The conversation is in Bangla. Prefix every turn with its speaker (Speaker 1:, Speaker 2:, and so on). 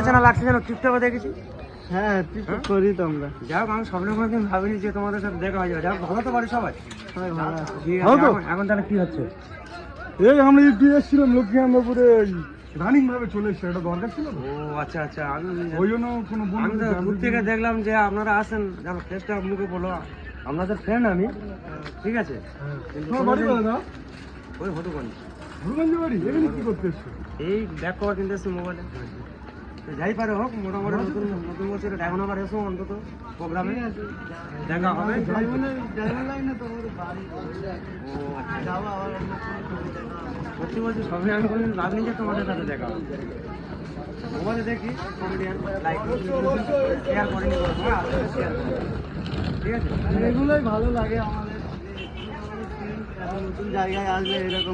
Speaker 1: চেনা লাগছে যেন টিকটকে দেখেছি।
Speaker 2: হ্যাঁ টিকটক করি তো আমরা।
Speaker 1: যাই হোক আমি স্বপ্নে কোনোদিন ভাবিনি যে তোমাদের সাথে দেখা হয়ে যাবে। যাই হোক ভালো তো বাড়ি সবাই?
Speaker 2: সবাই ভালো আছে।
Speaker 1: ঠিক
Speaker 3: ভালো
Speaker 1: আছে,
Speaker 3: তো?
Speaker 1: এখন তাহলে কি হচ্ছে?
Speaker 3: এই আমরা ইউটি এসেছিলাম লক্ষ্মীকান্তপুরে, রানিং ভাবে চলে এসছে, এটা দরকার ছিল তো।
Speaker 1: ও আচ্ছা আচ্ছা, আমি
Speaker 3: ওই জন্য কোনো
Speaker 1: আমি
Speaker 3: বন্ধু
Speaker 1: তো দূর থেকে দেখলাম যে আপনারা আসেন, যেন ফেসটা মুখে বলো আপনাদের ফ্রেন্ড আমি, ঠিক আছে? কিন্তু
Speaker 3: তোমার বাড়ি
Speaker 1: কোনোদিন-
Speaker 3: বলে না
Speaker 1: ওই হটুগঞ্জ।
Speaker 3: হনুমানজি বাড়ি, এখানে কি করতে এসছো?
Speaker 1: এই ব্যাক কভার কিনতে এসছি মোবাইলে। তো যাই পারে হোক, মোটামুটি নতুন নতুন বছরে এখন আবার এসো অন্তত প্রোগ্রামে দেখা হবে।
Speaker 2: ড্রাইভার লাইনে তো আমাদের বাড়ি।
Speaker 1: ও আচ্ছা,
Speaker 2: যাবো আবার অন্য কোনো ছবি দেখা হবে।
Speaker 1: সত্যি বলছি সবই আমি কোনোদিন ভাবিনি যে তোমাদের সাথে দেখা হবে। মোবাইলে দেখি কমেডিয়ান লাইক শেয়ার করিনি কোনো সময়, আজকে শেয়ার করবো। ঠিক আছে?
Speaker 2: এগুলোই ভালো লাগে আমাদের, যে আমাদের friend এত নতুন জায়গায় আসবে এরকম